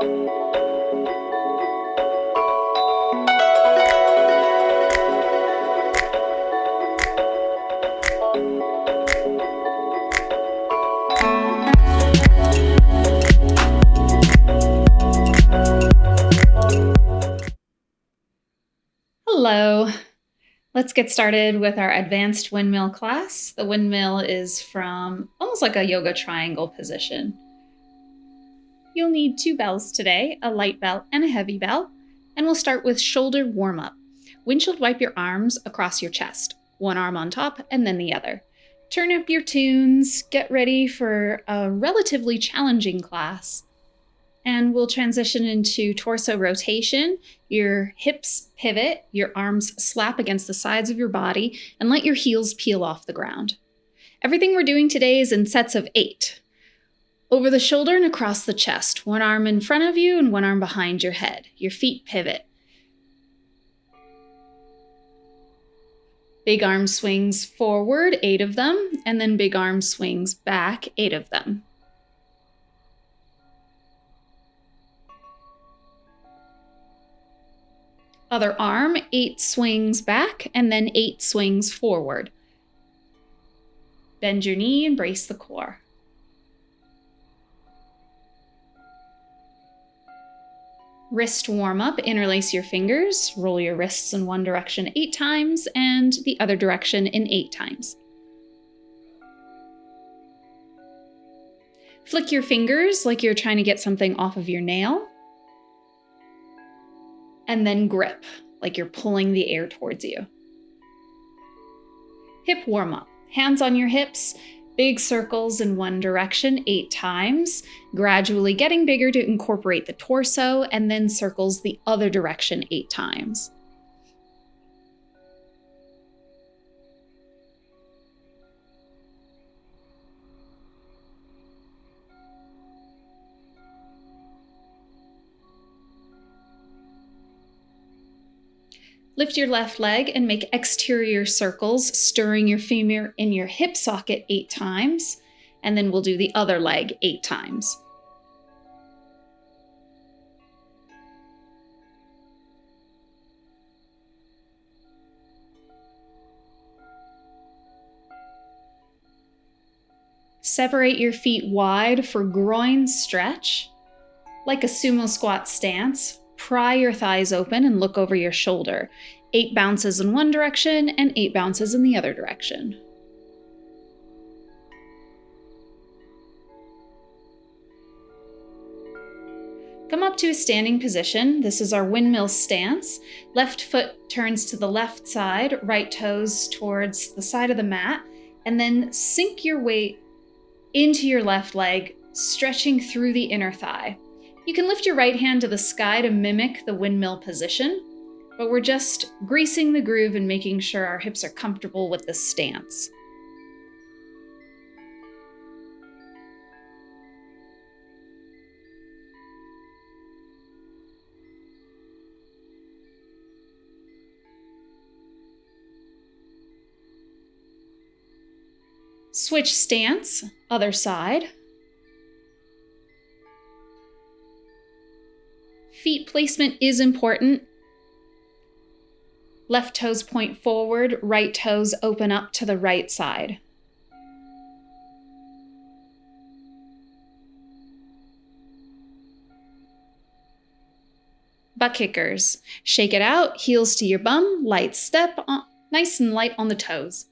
Hello. Let's get started with our advanced windmill class. The windmill is from almost like a yoga triangle position. You'll need 2 bells today, a light bell and a heavy bell, and we'll start with shoulder warm-up. Windshield wipe your arms across your chest, one arm on top and then the other. Turn up your tunes, get ready for a relatively challenging class. And we'll transition into torso rotation. Your hips pivot, your arms slap against the sides of your body, and let your heels peel off the ground. Everything we're doing today is in sets of 8. Over the shoulder and across the chest, one arm in front of you and one arm behind your head. Your feet pivot. Big arm swings forward, 8 of them, and then big arm swings back, 8 of them. Other arm, 8 swings back, and then 8 swings forward. Bend your knee and brace the core. Wrist warm up, interlace your fingers, roll your wrists in one direction 8 times, and the other direction in 8 times. Flick your fingers like you're trying to get something off of your nail. And then grip, like you're pulling the air towards you. Hip warm-up. Hands on your hips, big circles in one direction 8 times, gradually getting bigger to incorporate the torso, and then circles the other direction 8 times. Lift your left leg and make exterior circles, stirring your femur in your hip socket 8 times, and then we'll do the other leg 8 times. Separate your feet wide for groin stretch, like a sumo squat stance. Pry your thighs open and look over your shoulder. 8 bounces in one direction and 8 bounces in the other direction. Come up to a standing position. This is our windmill stance. Left foot turns to the left side, right toes towards the side of the mat, and then sink your weight into your left leg, stretching through the inner thigh. You can lift your right hand to the sky to mimic the windmill position, but we're just greasing the groove and making sure our hips are comfortable with this stance. Switch stance, other side. Feet placement is important. Left toes point forward, right toes open up to the right side. Butt kickers. Shake it out, heels to your bum, light step, nice and light on the toes.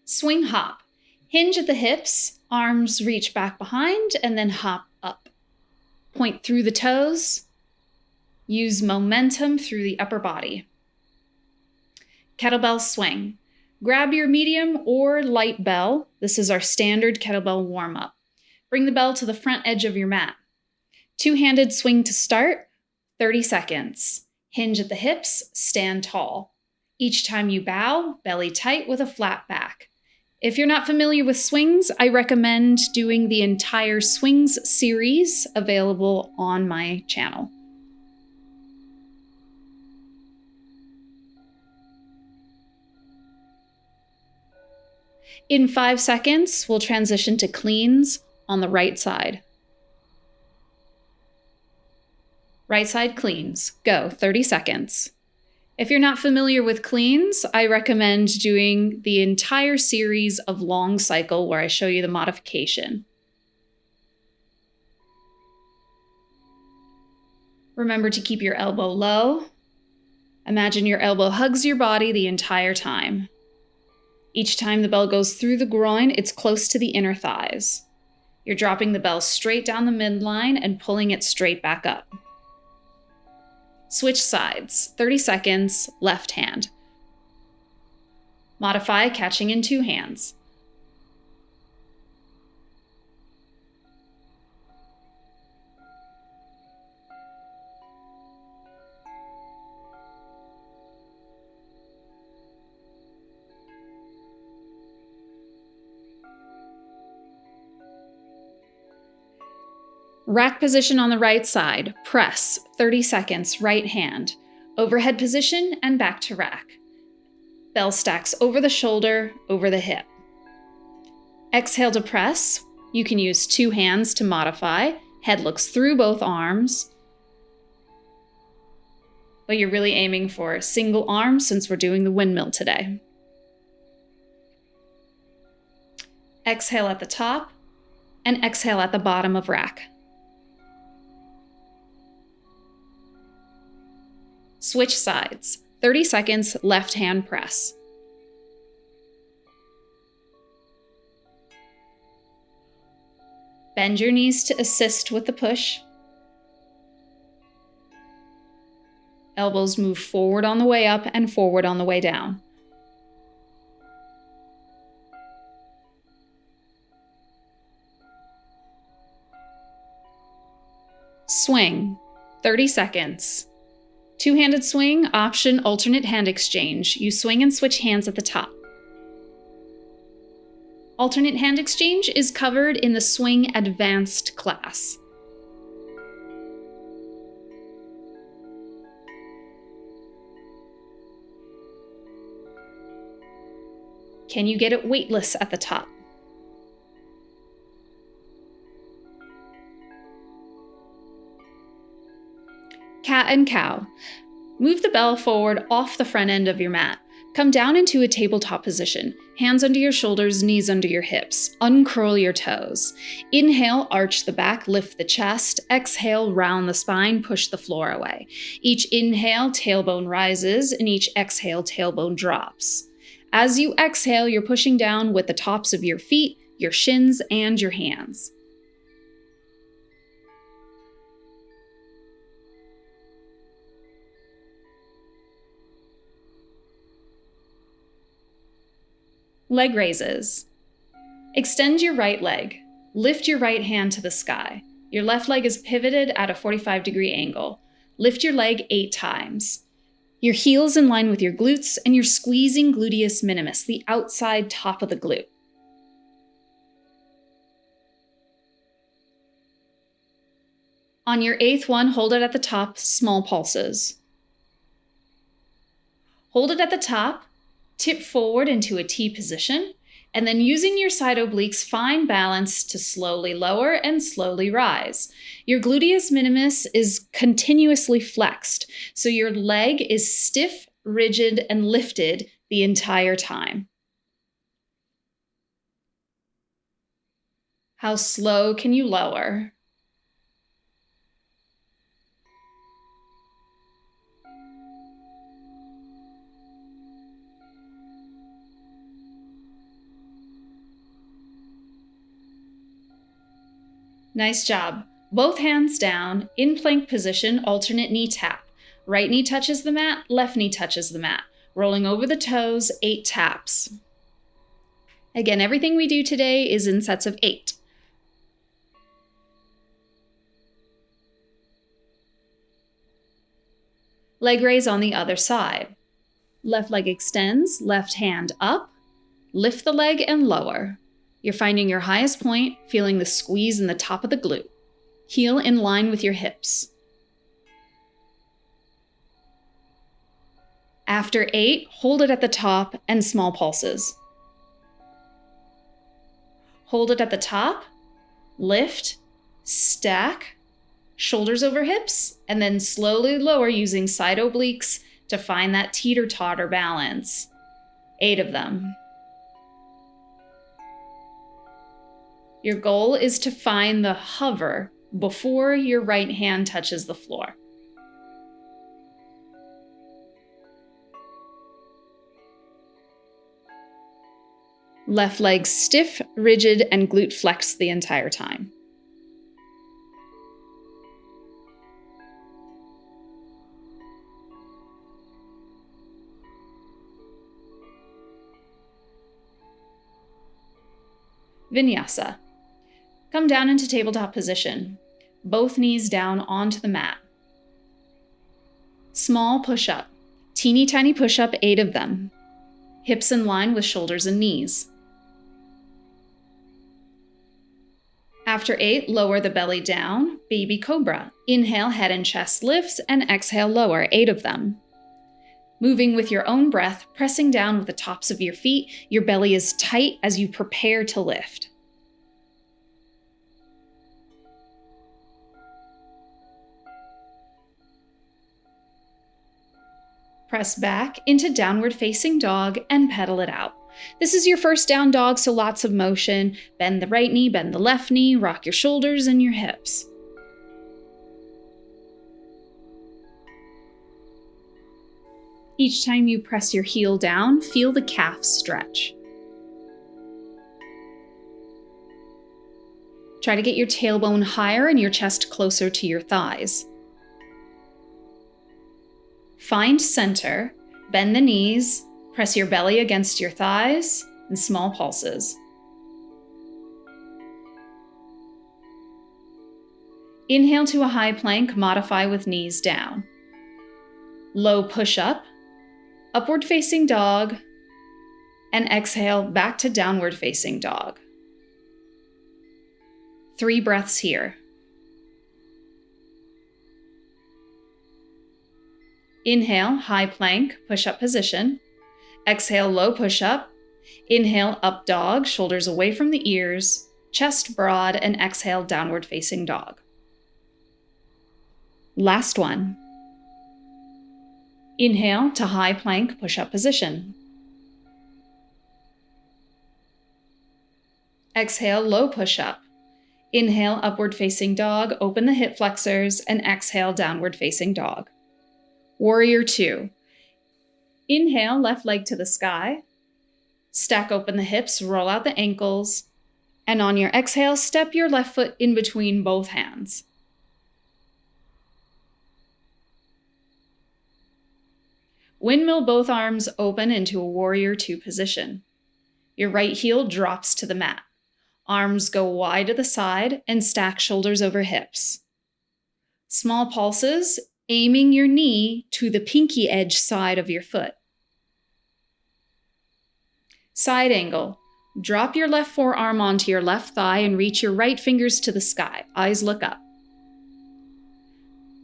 Swing hop. Hinge at the hips, arms reach back behind, and then hop up. Point through the toes. Use momentum through the upper body. Kettlebell swing. Grab your medium or light bell. This is our standard kettlebell warm-up. Bring the bell to the front edge of your mat. 2-handed swing to start, 30 seconds. Hinge at the hips, stand tall. Each time you bow, belly tight with a flat back. If you're not familiar with swings, I recommend doing the entire swings series available on my channel. In 5 seconds, we'll transition to cleans on the right side. Right side cleans. Go, 30 seconds. If you're not familiar with cleans, I recommend doing the entire series of long cycle where I show you the modification. Remember to keep your elbow low. Imagine your elbow hugs your body the entire time. Each time the bell goes through the groin, it's close to the inner thighs. You're dropping the bell straight down the midline and pulling it straight back up. Switch sides, 30 seconds, left hand. Modify catching in 2 hands. Rack position on the right side, press, 30 seconds, right hand. Overhead position and back to rack. Bell stacks over the shoulder, over the hip. Exhale to press. You can use 2 hands to modify. Head looks through both arms. But you're really aiming for a single arm since we're doing the windmill today. Exhale at the top and exhale at the bottom of rack. Switch sides, 30 seconds, left hand press. Bend your knees to assist with the push. Elbows move forward on the way up and forward on the way down. Swing, 30 seconds. 2-handed swing, option alternate hand exchange. You swing and switch hands at the top. Alternate hand exchange is covered in the Swing Advanced Class. Can you get it weightless at the top? Cat and cow. Move the bell forward off the front end of your mat. Come down into a tabletop position. Hands under your shoulders, knees under your hips. Uncurl your toes. Inhale, arch the back, lift the chest. Exhale, round the spine, push the floor away. Each inhale, tailbone rises, and each exhale, tailbone drops. As you exhale, you're pushing down with the tops of your feet, your shins, and your hands. Leg raises. Extend your right leg. Lift your right hand to the sky. Your left leg is pivoted at a 45-degree angle. Lift your leg 8 times. Your heel's in line with your glutes, and you're squeezing gluteus minimus, the outside top of the glute. On your 8th one, hold it at the top, small pulses. Hold it at the top, tip forward into a T position, and then using your side obliques, find balance to slowly lower and slowly rise. Your gluteus minimus is continuously flexed, so your leg is stiff, rigid, and lifted the entire time. How slow can you lower? Nice job. Both hands down, in plank position, alternate knee tap. Right knee touches the mat, left knee touches the mat. Rolling over the toes, 8 taps. Again, everything we do today is in sets of 8. Leg raise on the other side. Left leg extends, left hand up. Lift the leg and lower. You're finding your highest point, feeling the squeeze in the top of the glute. Heel in line with your hips. After 8, hold it at the top and small pulses. Hold it at the top, lift, stack, shoulders over hips, and then slowly lower using side obliques to find that teeter-totter balance. 8 of them. Your goal is to find the hover before your right hand touches the floor. Left leg stiff, rigid, and glute flexed the entire time. Vinyasa. Come down into tabletop position. Both knees down onto the mat. Small push-up. Teeny tiny push-up, 8 of them. Hips in line with shoulders and knees. After 8, lower the belly down, baby cobra. Inhale, head and chest lifts, and exhale, lower, 8 of them. Moving with your own breath, pressing down with the tops of your feet, your belly is tight as you prepare to lift. Press back into downward facing dog and pedal it out. This is your first down dog, so lots of motion. Bend the right knee, bend the left knee, rock your shoulders and your hips. Each time you press your heel down, feel the calf stretch. Try to get your tailbone higher and your chest closer to your thighs. Find center, bend the knees, press your belly against your thighs, and small pulses. Inhale to a high plank, modify with knees down. Low push-up, upward facing dog, and exhale back to downward facing dog. 3 breaths here. Inhale, high plank, push-up position. Exhale, low push-up. Inhale, up dog, shoulders away from the ears, chest broad, and exhale, downward facing dog. Last one. Inhale to high plank, push-up position. Exhale, low push-up. Inhale, upward facing dog, open the hip flexors, and exhale, downward facing dog. Warrior 2. Inhale, left leg to the sky. Stack open the hips, roll out the ankles. And on your exhale, step your left foot in between both hands. Windmill both arms open into a Warrior 2 position. Your right heel drops to the mat. Arms go wide to the side and stack shoulders over hips. Small pulses, aiming your knee to the pinky edge side of your foot. Side angle. Drop your left forearm onto your left thigh and reach your right fingers to the sky. Eyes look up.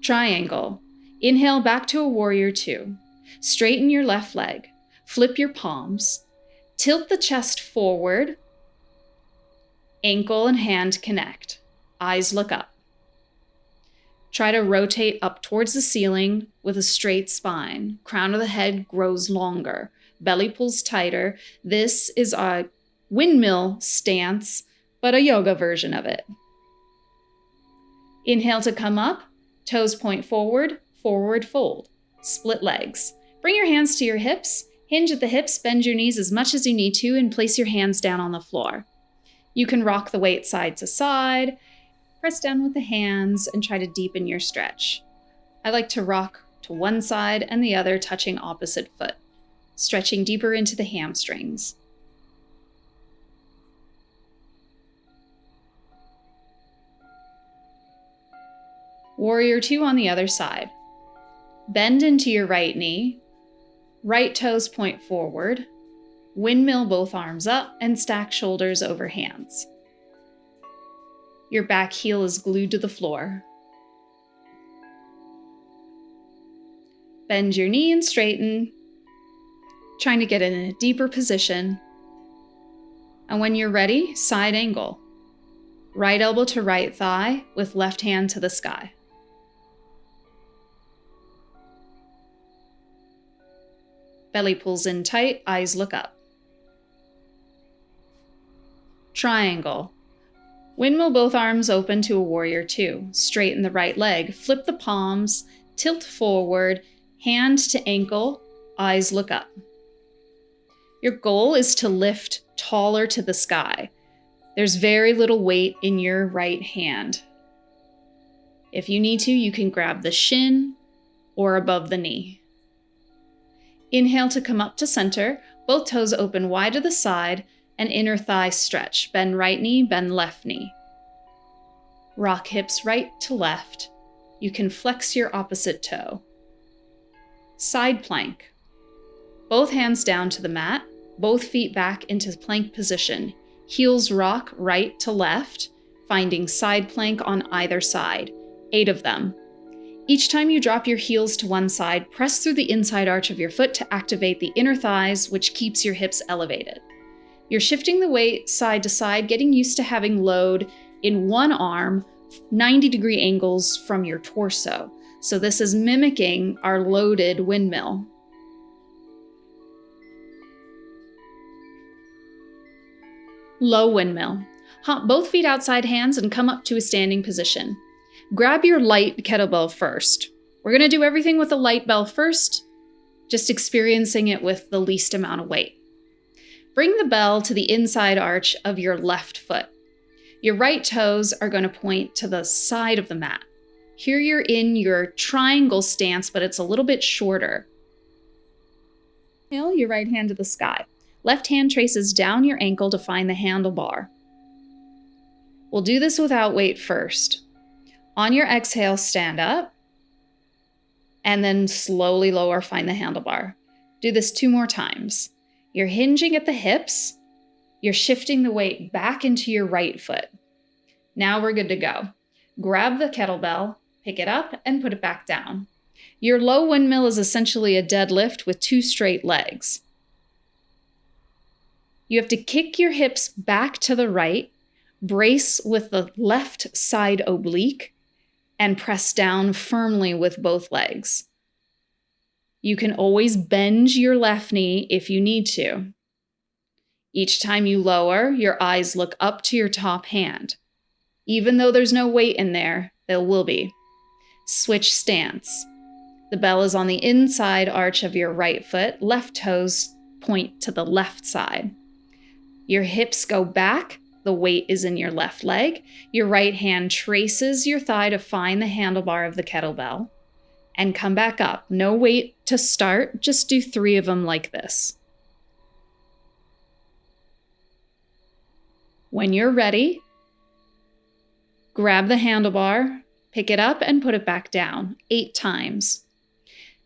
Triangle. Inhale back to a Warrior 2. Straighten your left leg. Flip your palms. Tilt the chest forward. Ankle and hand connect. Eyes look up. Try to rotate up towards the ceiling with a straight spine. Crown of the head grows longer. Belly pulls tighter. This is a windmill stance, but a yoga version of it. Inhale to come up. Toes point forward, forward fold. Split legs. Bring your hands to your hips. Hinge at the hips, bend your knees as much as you need to, and place your hands down on the floor. You can rock the weight side to side. Press down with the hands and try to deepen your stretch. I like to rock to one side and the other, touching opposite foot, stretching deeper into the hamstrings. Warrior 2 on the other side. Bend into your right knee. Right toes point forward. Windmill both arms up and stack shoulders over hands. Your back heel is glued to the floor. Bend your knee and straighten, trying to get in a deeper position. And when you're ready, side angle. Right elbow to right thigh with left hand to the sky. Belly pulls in tight, eyes look up. Triangle. Windmill both arms open to a warrior two. Straighten the right leg, flip the palms, tilt forward, hand to ankle, eyes look up. Your goal is to lift taller to the sky. There's very little weight in your right hand. If you need to, you can grab the shin or above the knee. Inhale to come up to center, both toes open wide to the side, and inner thigh stretch. Bend right knee, bend left knee. Rock hips right to left. You can flex your opposite toe. Side plank. Both hands down to the mat, both feet back into plank position. Heels rock right to left, finding side plank on either side. 8 of them. Each time you drop your heels to one side, press through the inside arch of your foot to activate the inner thighs, which keeps your hips elevated. You're shifting the weight side to side, getting used to having load in one arm, 90-degree angles from your torso. So this is mimicking our loaded windmill. Low windmill. Hop both feet outside hands and come up to a standing position. Grab your light kettlebell first. We're going to do everything with the light bell first, just experiencing it with the least amount of weight. Bring the bell to the inside arch of your left foot. Your right toes are going to point to the side of the mat. Here you're in your triangle stance, but it's a little bit shorter. Inhale your right hand to the sky. Left hand traces down your ankle to find the handlebar. We'll do this without weight first. On your exhale, stand up, and then slowly lower, find the handlebar. Do this 2 more times. You're hinging at the hips. You're shifting the weight back into your right foot. Now we're good to go. Grab the kettlebell, pick it up, and put it back down. Your low windmill is essentially a deadlift with 2 straight legs. You have to kick your hips back to the right, brace with the left side oblique, and press down firmly with both legs. You can always bend your left knee if you need to. Each time you lower, your eyes look up to your top hand. Even though there's no weight in there will be. Switch stance. The bell is on the inside arch of your right foot. Left toes point to the left side. Your hips go back. The weight is in your left leg. Your right hand traces your thigh to find the handlebar of the kettlebell. And come back up. No weight to start. Just do 3 of them like this. When you're ready, grab the handlebar, pick it up, and put it back down 8 times.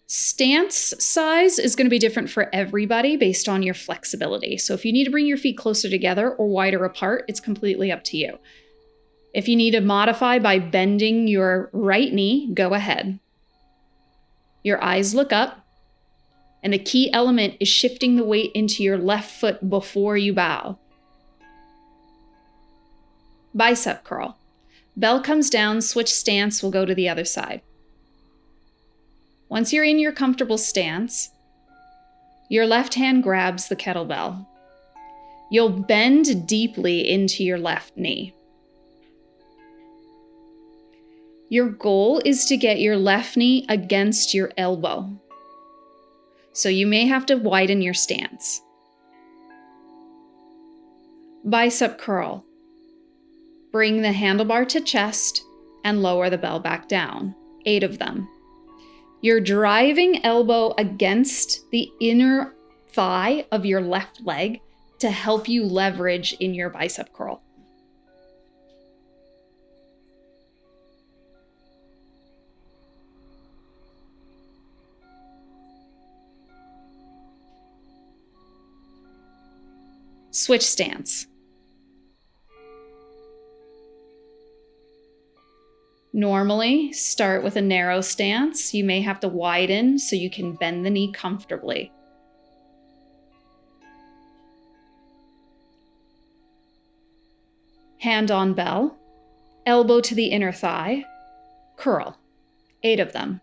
Stance size is going to be different for everybody based on your flexibility. So if you need to bring your feet closer together or wider apart, it's completely up to you. If you need to modify by bending your right knee, go ahead. Your eyes look up, and the key element is shifting the weight into your left foot before you bow. Bicep curl. Bell comes down, switch stance, we'll go to the other side. Once you're in your comfortable stance, your left hand grabs the kettlebell. You'll bend deeply into your left knee. Your goal is to get your left knee against your elbow. So you may have to widen your stance. Bicep curl. Bring the handlebar to chest and lower the bell back down. 8 of them. You're driving elbow against the inner thigh of your left leg to help you leverage in your bicep curl. Switch stance. Normally, start with a narrow stance. You may have to widen so you can bend the knee comfortably. hand on bell, elbow to the inner thigh, curl, 8 of them.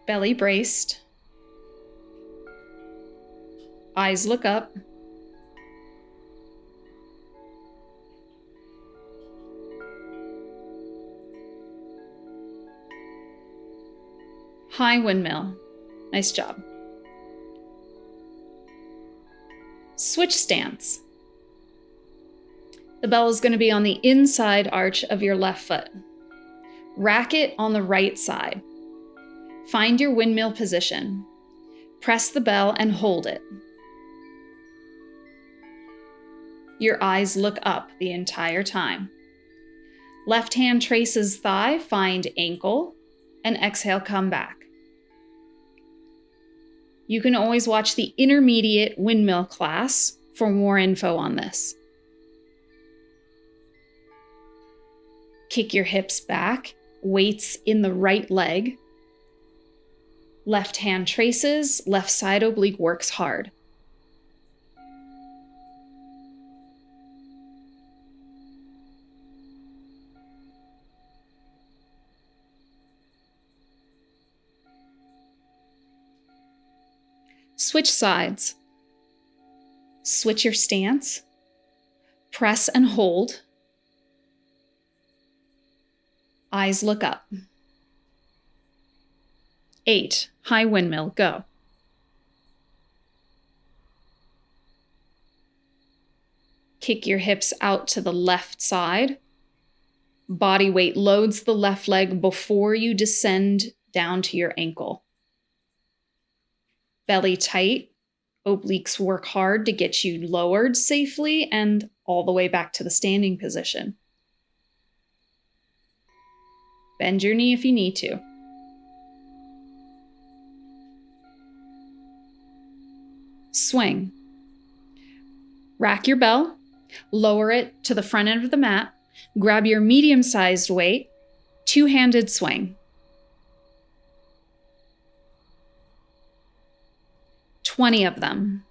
Belly braced, eyes look up, high windmill. Nice job. Switch stance. The bell is going to be on the inside arch of your left foot. Rack it on the right side. Find your windmill position. Press the bell and hold it. Your eyes look up the entire time. Left hand traces thigh, find ankle, and exhale, come back. You can always watch the Intermediate Windmill class for more info on this. Kick your hips back, weights in the right leg. Left hand traces, left side oblique works hard. Switch sides. Switch your stance. Press and hold. Eyes look up. 8, high windmill, go. Kick your hips out to the left side. Body weight loads the left leg before you descend down to your ankle. Belly tight, obliques work hard to get you lowered safely and all the way back to the standing position. Bend your knee if you need to. Swing. Rack your bell, lower it to the front end of the mat, grab your medium-sized weight, two-handed swing. 20 of them.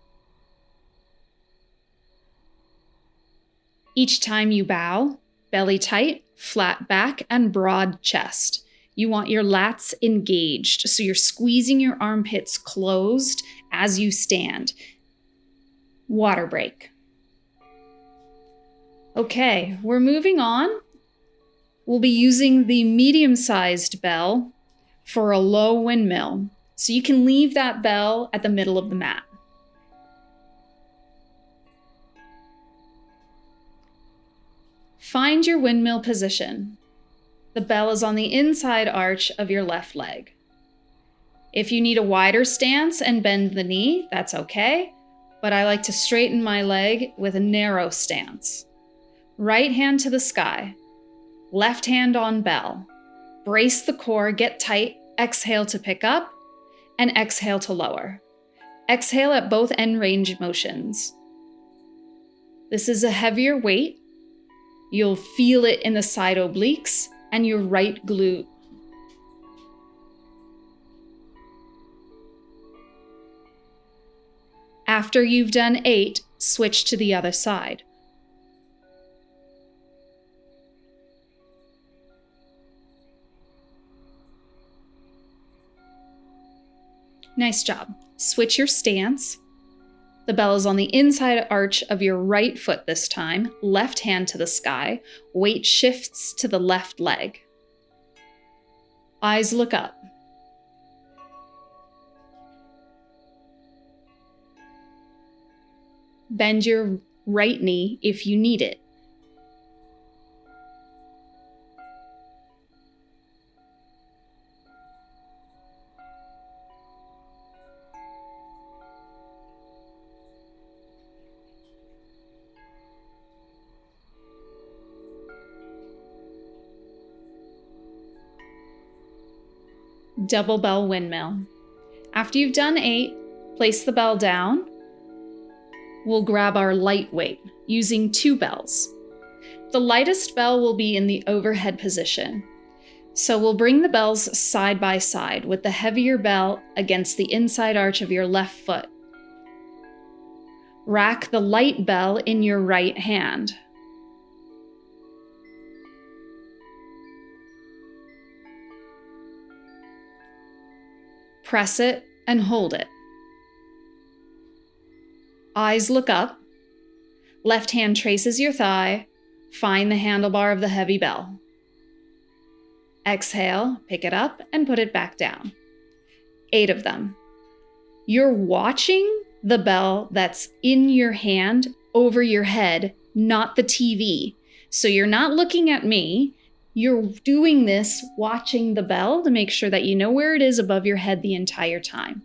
Each time you bow, belly tight, flat back, and broad chest. You want your lats engaged, so you're squeezing your armpits closed as you stand. Water break. Okay, we're moving on. We'll be using the medium-sized bell for a low windmill. So you can leave that bell at the middle of the mat. Find your windmill position. The bell is on the inside arch of your left leg. If you need a wider stance and bend the knee, that's okay, but I like to straighten my leg with a narrow stance. Right hand to the sky, left hand on bell. Brace the core, get tight, exhale to pick up, and exhale to lower. Exhale at both end range motions. This is a heavier weight. You'll feel it in the side obliques and your right glute. After you've done 8, switch to the other side. Nice job. Switch your stance. The bell is on the inside arch of your right foot this time, left hand to the sky. Weight shifts to the left leg. Eyes look up. Bend your right knee if you need it. Double bell windmill. After you've done 8, place the bell down. We'll grab our light weight using 2 bells. The lightest bell will be in the overhead position. So we'll bring the bells side by side with the heavier bell against the inside arch of your left foot. Rack the light bell in your right hand. Press it and hold it. Eyes look up. Left hand traces your thigh. Find the handlebar of the heavy bell. Exhale, pick it up and put it back down. 8 of them. You're watching the bell that's in your hand over your head, not the TV. So you're not looking at me. You're doing this watching the bell to make sure that you know where it is above your head the entire time.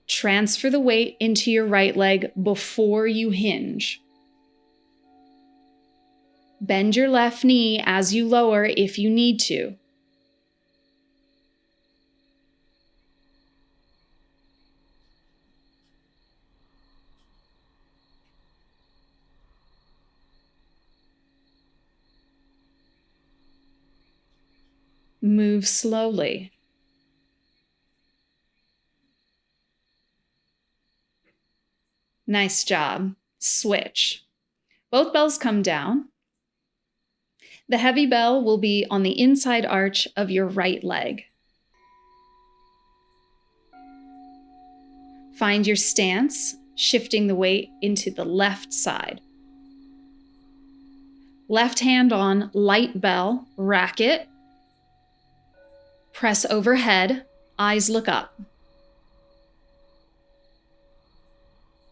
Transfer the weight into your right leg before you hinge. Bend your left knee as you lower if you need to. Move slowly. Nice job. Switch. Both bells come down. The heavy bell will be on the inside arch of your right leg. Find your stance, shifting the weight into the left side. Left hand on light bell, rack it. Press overhead, eyes look up.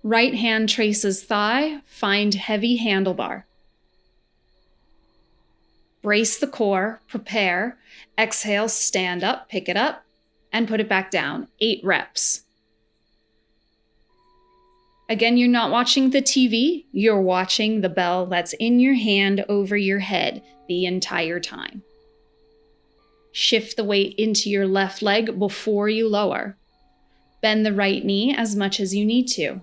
Right hand traces thigh, find heavy handlebar. Brace the core, prepare, exhale, stand up, pick it up, and put it back down. 8 reps. Again, you're not watching the TV, you're watching the bell that's in your hand over your head the entire time. Shift the weight into your left leg before you lower. Bend the right knee as much as you need to.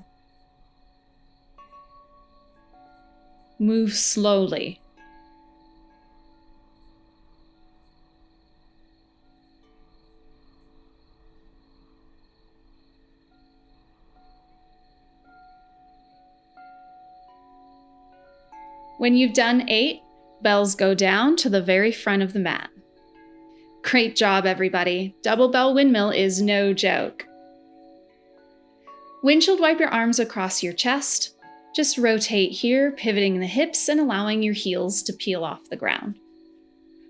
Move slowly. When you've done 8, bells go down to the very front of the mat. Great job, everybody. Double bell windmill is no joke. Windshield wipe your arms across your chest. Just rotate here, pivoting the hips and allowing your heels to peel off the ground.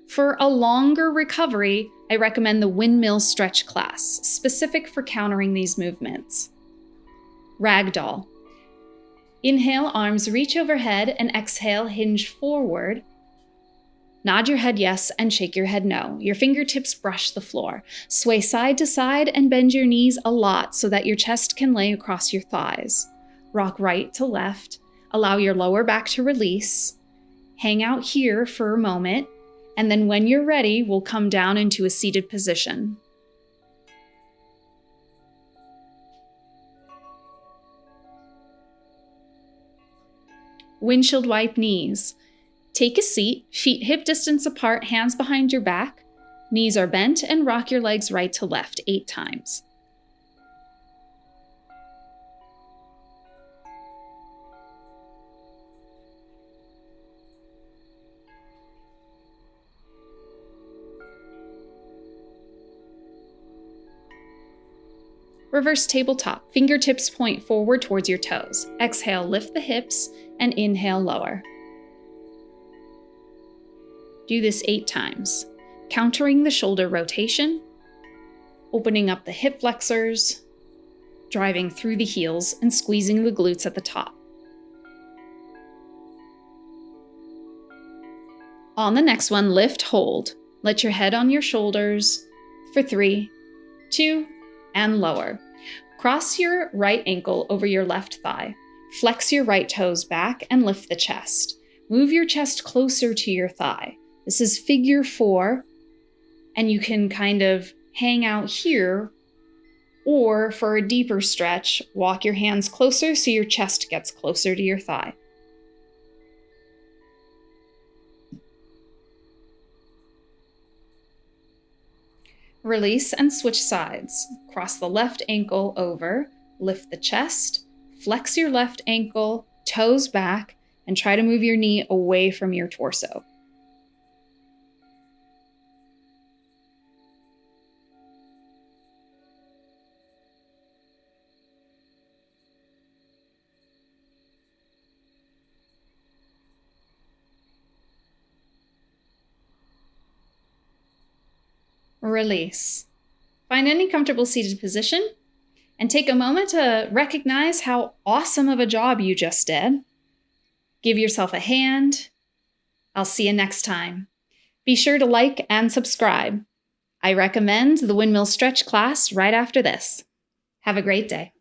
For a longer recovery, I recommend the windmill stretch class, specific for countering these movements. Ragdoll. Inhale, arms reach overhead, and exhale, hinge forward. Nod your head yes and shake your head no. Your fingertips brush the floor. Sway side to side and bend your knees a lot so that your chest can lay across your thighs. Rock right to left. Allow your lower back to release. Hang out here for a moment, and then when you're ready, we'll come down into a seated position. Windshield wipe knees. Take a seat, feet hip distance apart, hands behind your back. Knees are bent and rock your legs right to left 8 times. Reverse tabletop. Fingertips point forward towards your toes. Exhale, lift the hips, and inhale, lower. Do this 8 times, countering the shoulder rotation, opening up the hip flexors, driving through the heels, and squeezing the glutes at the top. On the next one, lift, hold. Let your head on your shoulders for 3, 2, and lower. Cross your right ankle over your left thigh. Flex your right toes back and lift the chest. Move your chest closer to your thigh. This is figure 4, and you can kind of hang out here, or for a deeper stretch, walk your hands closer so your chest gets closer to your thigh. Release and switch sides. Cross the left ankle over, lift the chest, flex your left ankle, toes back, and try to move your knee away from your torso. Release. Find any comfortable seated position and take a moment to recognize how awesome of a job you just did. Give yourself a hand. I'll see you next time. Be sure to like and subscribe. I recommend the Windmill Stretch class right after this. Have a great day.